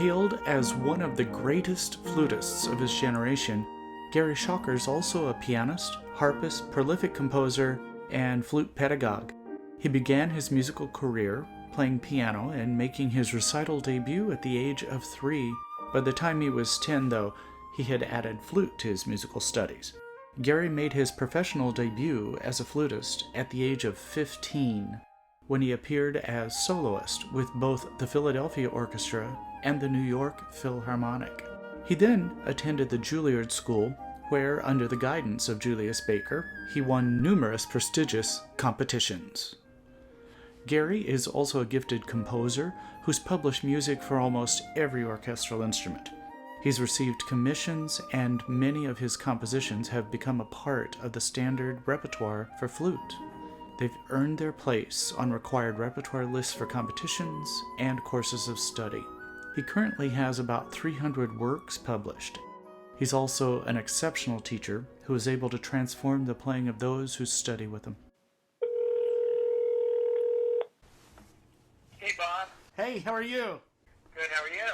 Hailed as one of the greatest flutists of his generation, Gary Schocker is also a pianist, harpist, prolific composer, and flute pedagogue. He began his musical career playing piano and making his recital debut at the age of 3. By the time he was 10, though, he had added flute to his musical studies. Gary made his professional debut as a flutist at the age of 15, when he appeared as soloist with both the Philadelphia Orchestra and the New York Philharmonic. He then attended the Juilliard School, where, under the guidance of Julius Baker, he won numerous prestigious competitions. Gary is also a gifted composer who's published music for almost every orchestral instrument. He's received commissions, and many of his compositions have become a part of the standard repertoire for flute. They've earned their place on required repertoire lists for competitions and courses of study. He currently has about 300 works published. He's also an exceptional teacher who is able to transform the playing of those who study with him. Hey, Bob. Hey, how are you? Good, how are you?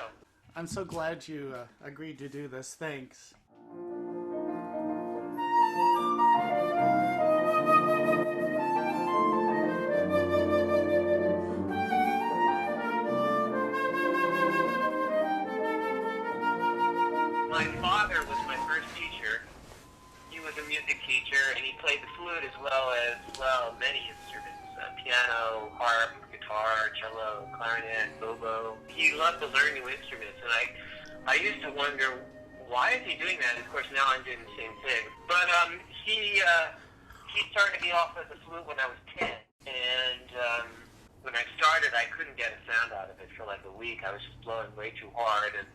I'm so glad you agreed to do this. Thanks. My father was my first teacher. He was a music teacher, and he played the flute as well as, many instruments. Piano, harp, guitar, cello, clarinet, oboe. He loved to learn new instruments, and I used to wonder, why is he doing that? And of course, now I'm doing the same thing. But he started me off with the flute when I was 10, and when I started, I couldn't get a sound out of it for like a week. I was just blowing way too hard, and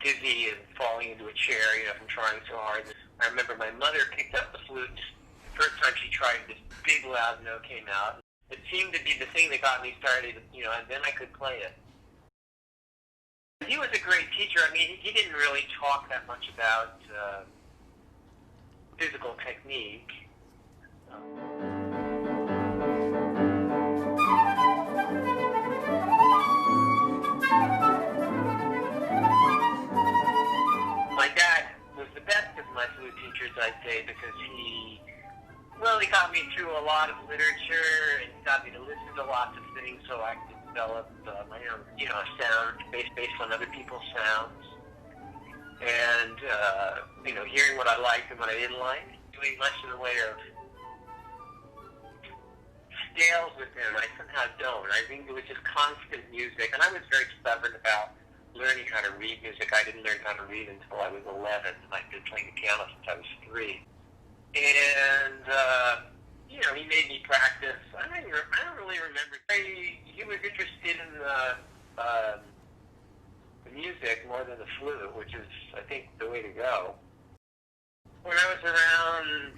dizzy and falling into a chair, from trying so hard. I remember my mother picked up the flute. The first time she tried, this big loud note came out. It seemed to be the thing that got me started, and then I could play it. He was a great teacher. I mean, he didn't really talk that much about physical technique. My dad was the best of my flute teachers, I'd say, because he got me through a lot of literature, and he got me to listen to lots of things so I could develop my own, sound based on other people's sounds. And, hearing what I liked and what I didn't like, doing much in the way of scales with him. I somehow don't. I think it was just constant music, and I was very stubborn about learning how to read music. I didn't learn how to read until I was 11. I'd been playing the piano since I was 3. And, he made me practice. I don't really remember. He was interested in the music more than the flute, which is, I think, the way to go. When I was around,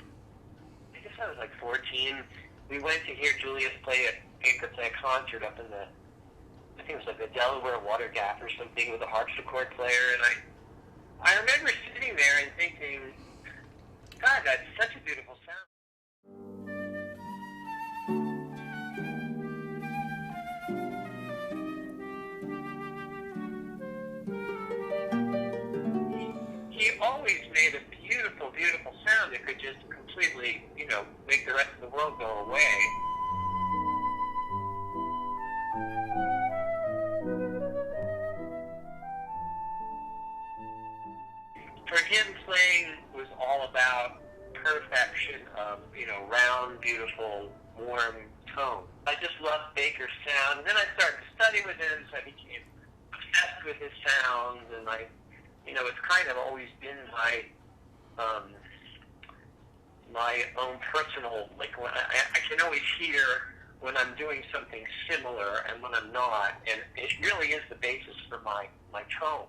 I guess I was like 14, we went to hear Julius play a concert up in the, I think it was like the Delaware Water Gap or something, with a harpsichord player, and I remember sitting there and thinking, God, that's such a beautiful sound. He always made a beautiful, beautiful sound that could just completely, make the rest of the world go away. For him, playing was all about perfection of, round, beautiful, warm tone. I just loved Baker's sound, and then I started to study with him, so I became obsessed with his sounds, and it's kind of always been my own personal, when I can always hear when I'm doing something similar and when I'm not, and it really is the basis for my tone.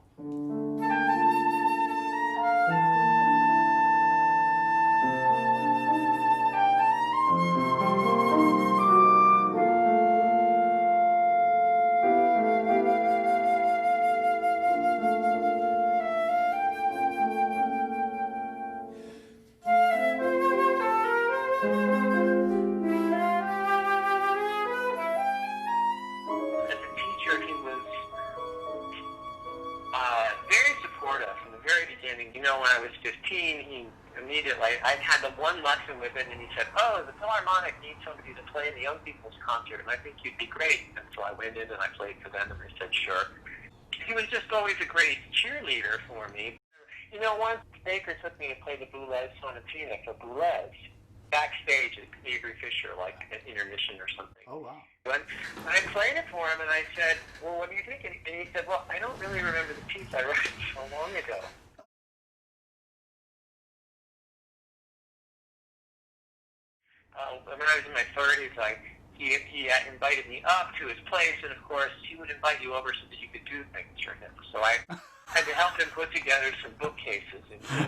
understanding. You know, when I was 15, he immediately, I had the one lesson with it, and he said, oh, the Philharmonic needs somebody to play in the young people's concert, and I think you'd be great. And so I went in and I played for them, and they said, sure. He was just always a great cheerleader for me. You know, once Baker took me to play the Boulez Sonatina for Boulez, backstage at Avery Fisher, like an intermission or something. Oh, wow. And I played it for him, and I said, well, what do you think? And he said, well, I don't really remember the piece I wrote so long ago. When I was in my 30s, he invited me up to his place, and of course, he would invite you over so that you could do things for him. So I had to help him put together some bookcases in his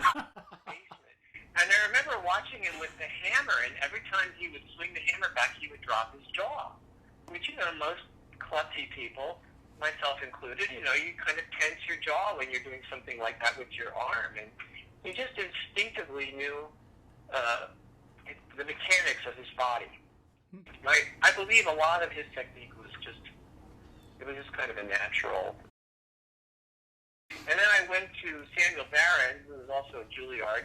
basement. And I remember watching him with the hammer, and every time he would swing the hammer back, he would drop his jaw. Which, you know, most klutzy people, myself included, you know, you kind of tense your jaw when you're doing something like that with your arm. And he just instinctively knew the mechanics of his body. Right? I believe a lot of his technique was just kind of a natural. And then I went to Samuel Barron, who was also a Juilliard.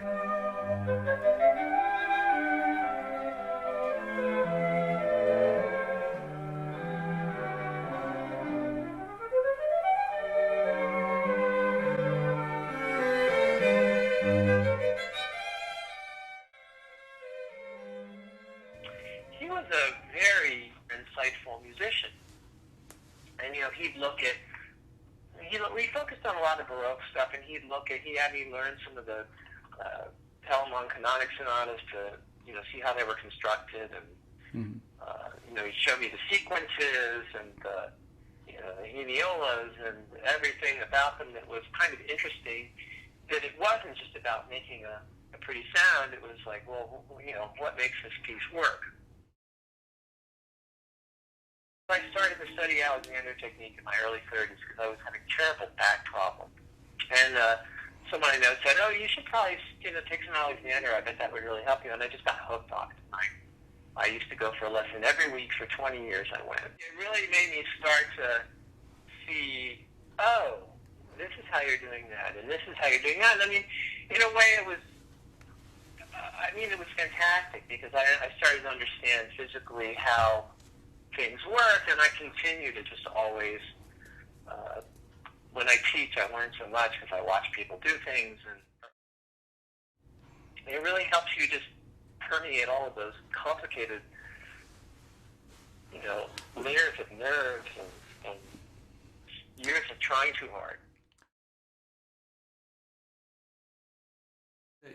He was a very insightful musician. And, you know, he'd look at, we focused on a lot of Baroque stuff, and he had me learn some of the Telemann canonic sonatas to, you know, see how they were constructed, and, you know, he'd show me the sequences and you know, the hemiolas and everything about them that was kind of interesting, that it wasn't just about making a pretty sound. It was like, well, you know, what makes this piece work? I started to study Alexander technique in my early 30s because I was having terrible back problems. And someone I know said, oh, you should probably, you know, take some Alexander. I bet that would really help you. And I just got hooked on it. I used to go for a lesson every week for 20 years. I went. It really made me start to see, oh, this is how you're doing that, and this is how you're doing that. And I mean, in a way, it was fantastic because I started to understand physically how things work, and I continue to just always, when I teach, I learn so much because I watch people do things, and it really helps you just permeate all of those complicated, you know, layers of nerves and years of trying too hard.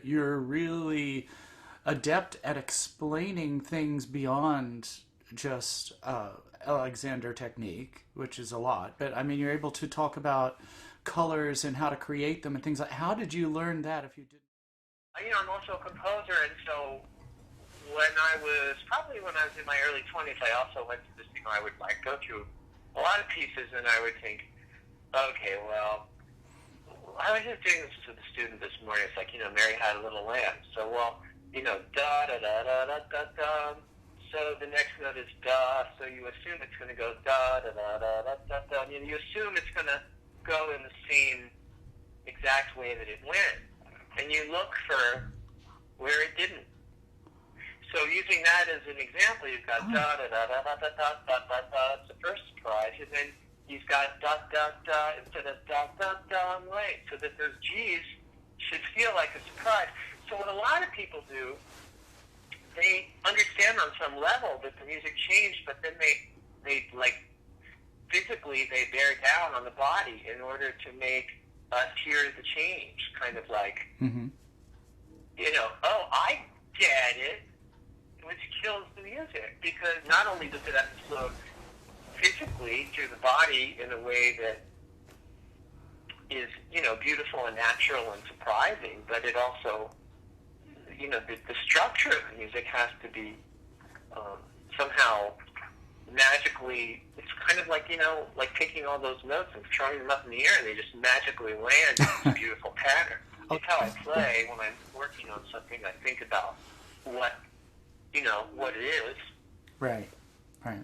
You're really adept at explaining things beyond just Alexander technique, which is a lot, but I mean, you're able to talk about colors and how to create them and things like. How did you learn that if you didn't? You know, I'm also a composer, and so when I was in my early 20s, I also went to this thing where I would like go through a lot of pieces, and I would think, okay, well, I was just doing this to the student this morning. It's like, you know, Mary Had a Little Lamb. So, well, you know, da da da da da da da. So the next note is da. So you assume it's going to go da da da da da da da. And you assume it's going to go in the same exact way that it went, and you look for where it didn't. So using that as an example, you've got da da da da da da da da da da. It's the first surprise, and then you've got da da da instead of da da da on the right, so that those G's should feel like a surprise. So what a lot of people do, they understand on some level that the music changed, but then they like physically they bear down on the body in order to make us hear the change, kind of like, you know, oh, I get it, which kills the music, because not only does it have to flow physically through the body in a way that is, you know, beautiful and natural and surprising, but it also, you know, the structure of the music has to be somehow magically, it's kind of like, you know, like taking all those notes and throwing them up in the air, and they just magically land in this beautiful pattern. That's how I play when I'm working on something. I think about what, you know, what it is. Right, right.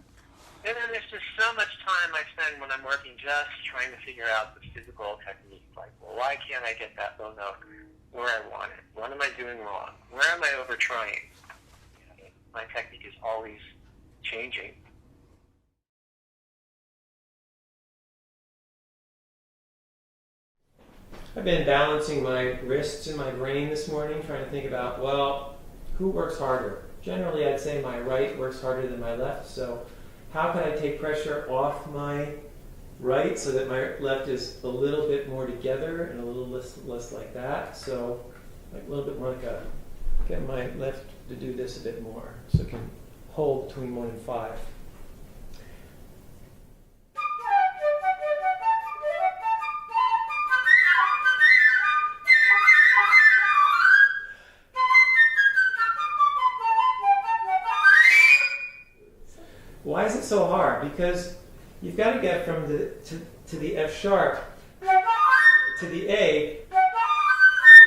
And then there's just so much time I spend when I'm working just trying to figure out the physical technique. Like, well, why why can't I get that low note where I want it? What am I doing wrong? Where am I over trying? My technique is always changing. I've been balancing my wrists and my brain this morning, trying to think about, well, who works harder? Generally, I'd say my right works harder than my left, so how can I take pressure off my right so that my left is a little bit more together and a little less like that? So like a little bit more like get my left to do this a bit more so it can hold between 1 and 5. Why is it so hard? Because you've got to get from to the F sharp to the A,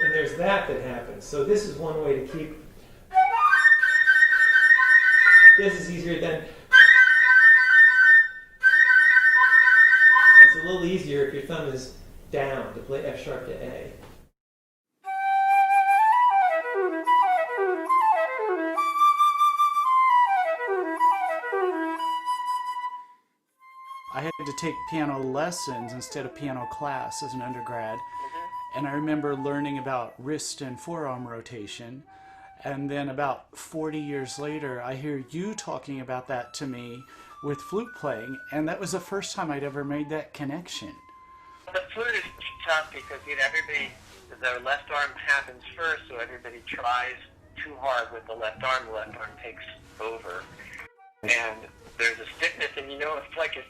and there's that happens. So this is one way to keep. This is easier than. It's a little easier if your thumb is down to play F sharp to A. I had to take piano lessons instead of piano class as an undergrad. And I remember learning about wrist and forearm rotation. And then about 40 years later, I hear you talking about that to me with flute playing. And that was the first time I'd ever made that connection. The flute is tough because everybody, their left arm happens first, so everybody tries too hard with the left arm takes over. And there's a stiffness, and it's like if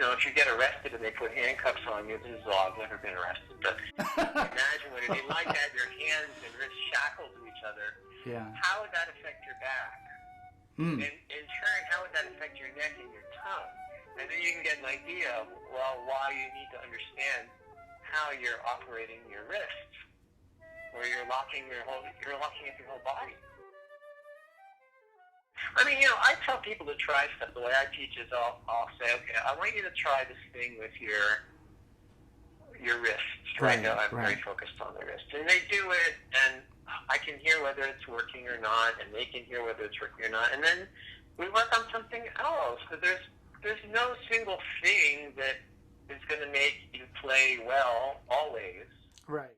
if you get arrested and they put handcuffs on you, this is all, I've never been arrested, but imagine what it'd be like to have your hands and wrists shackled to each other. Yeah. How would that affect your back? And in turn, how would that affect your neck and your tongue? And then you can get an idea of, why you need to understand how you're operating your wrists, where you're locking up your whole body. I mean, I tell people to try stuff. The way I teach is I'll say, okay, I want you to try this thing with your wrists. Right now, I'm very focused on the wrist. And they do it, and I can hear whether it's working or not, and they can hear whether it's working or not. And then we work on something else. So there's no single thing that is going to make you play well always. Right.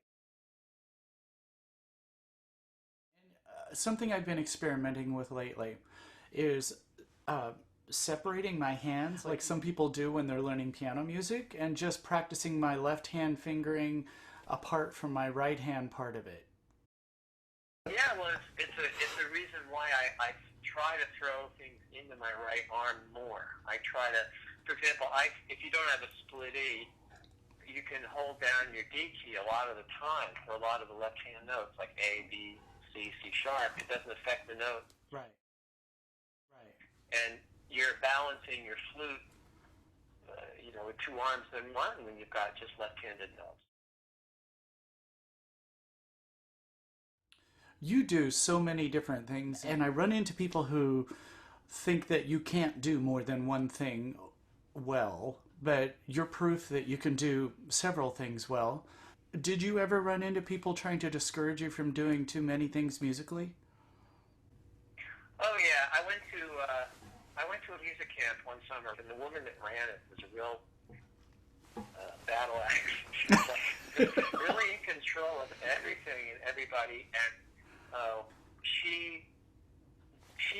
Something I've been experimenting with lately is separating my hands like some people do when they're learning piano music, and just practicing my left hand fingering apart from my right hand part of it. Yeah, well, it's a reason why I try to throw things into my right arm more. I try to, for example, if you don't have a split E, you can hold down your D key a lot of the time for a lot of the left hand notes, like A, B, C sharp. It doesn't affect the note. Right. And you're balancing your flute, with two arms than one when you've got just left-handed notes. You do so many different things, and I run into people who think that you can't do more than one thing well, but you're proof that you can do several things well. Did you ever run into people trying to discourage you from doing too many things musically? Oh yeah, I went to a music camp one summer, and the woman that ran it was a real battle axe. She was like really in control of everything and everybody, and she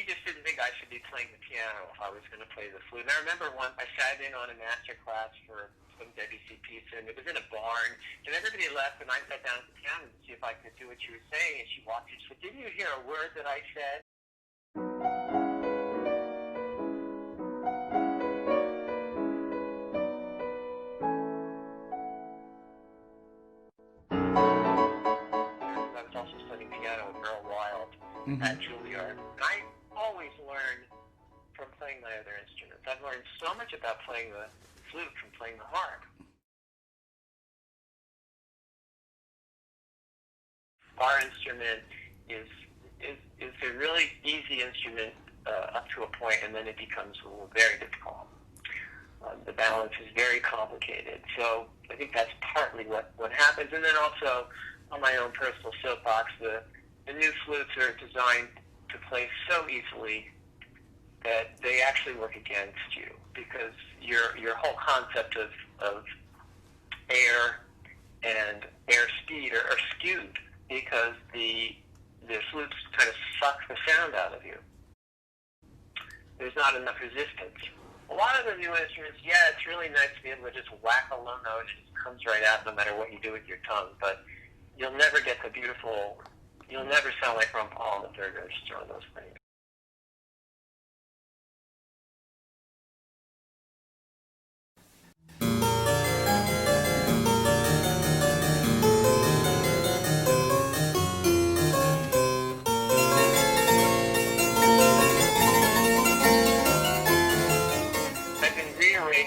just didn't think I should be playing the piano if I was going to play the flute. And I remember I sat in on a master class for some Debussy piece, and it was in a barn, and everybody left, and I sat down at the piano to see if I could do what she was saying, and she walked in and said, "Didn't you hear a word that I said?" I was also studying piano with Earl Wild at Juilliard. And I always learn from playing my other instruments. I've learned so much about playing the flute from playing the harp. Our instrument is a really easy instrument up to a point, and then it becomes very difficult. The balance is very complicated. So I think that's partly what happens. And then also, on my own personal soapbox, the new flutes are designed to play so easily that they actually work against you, because your whole concept of air and air speed are skewed, because the flutes kind of suck the sound out of you. There's not enough resistance. A lot of the new instruments, yeah, it's really nice to be able to just whack a low note and it just comes right out no matter what you do with your tongue, but you'll never get the beautiful, you'll never sound like Ron Paul in the third register on those things.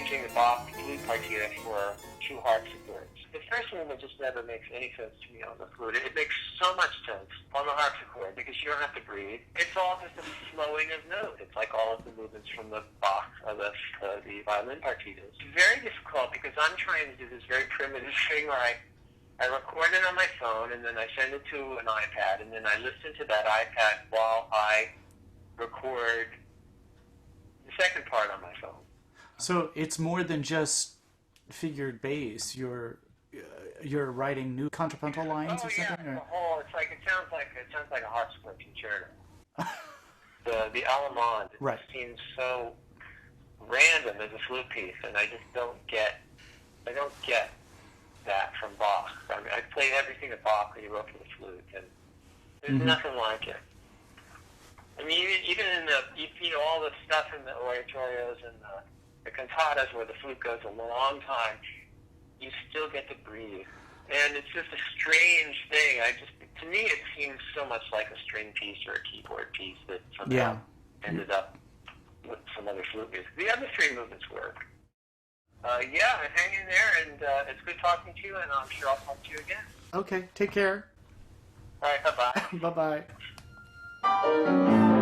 The Bach flute partita for 2 harpsichords. The first movement just never makes any sense to me on the flute. It makes so much sense on the harpsichord because you don't have to breathe. It's all just a flowing of notes. It's like all of the movements from the Bach, the violin partitas. It's very difficult because I'm trying to do this very primitive thing where I record it on my phone and then I send it to an iPad and then I listen to that iPad while I record the second part on my phone. So it's more than just figured bass. You're writing new contrapuntal lines or something? Yeah, it sounds like a harpsichord concerto. the Allemande right. seems so random as a flute piece, and I just don't get that from Bach. I mean, I played everything that Bach he wrote for the flute, and there's nothing like it. I mean, even in all the stuff in the oratorios and the cantatas where the flute goes a long time, you still get to breathe. And it's just a strange thing. To me, it seems so much like a string piece or a keyboard piece that somehow ended up with some other flute music. The other 3 movements work. I'm hanging there, and it's good talking to you, and I'm sure I'll talk to you again. Okay, take care. All right, bye-bye. Bye-bye.